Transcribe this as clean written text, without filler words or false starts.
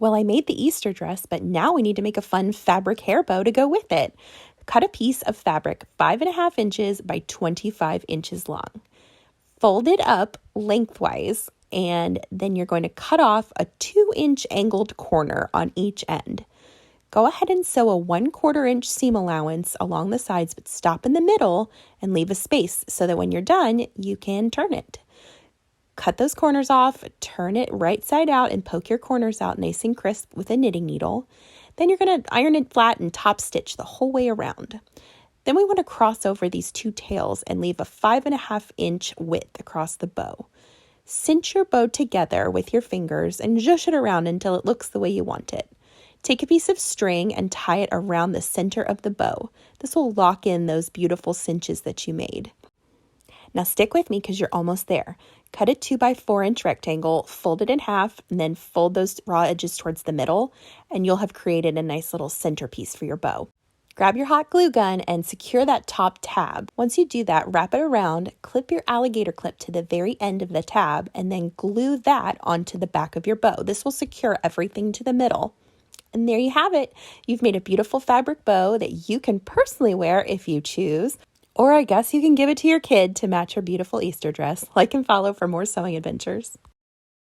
Well, I made the Easter dress, but now we need to make a fun fabric hair bow to go with it. Cut a piece of fabric 5.5 inches by 25 inches long. Fold it up lengthwise, and then you're going to cut off a 2-inch angled corner on each end. Go ahead and sew a 1/4 inch seam allowance along the sides, but stop in the middle and leave a space so that when you're done, you can turn it. Cut those corners off, turn it right side out, and poke your corners out nice and crisp with a knitting needle. Then you're going to iron it flat and top stitch the whole way around. Then we want to cross over these two tails and leave a 5.5 inch width across the bow. Cinch your bow together with your fingers and zhoosh it around until it looks the way you want it. Take a piece of string and tie it around the center of the bow. This will lock in those beautiful cinches that you made. Now stick with me because you're almost there. Cut a 2x4 inch rectangle, fold it in half, and then fold those raw edges towards the middle, and you'll have created a nice little centerpiece for your bow. Grab your hot glue gun and secure that top tab. Once you do that, wrap it around, clip your alligator clip to the very end of the tab, and then glue that onto the back of your bow. This will secure everything to the middle. And there you have it. You've made a beautiful fabric bow that you can personally wear if you choose. Or I guess you can give it to your kid to match her beautiful Easter dress. Like and follow for more sewing adventures.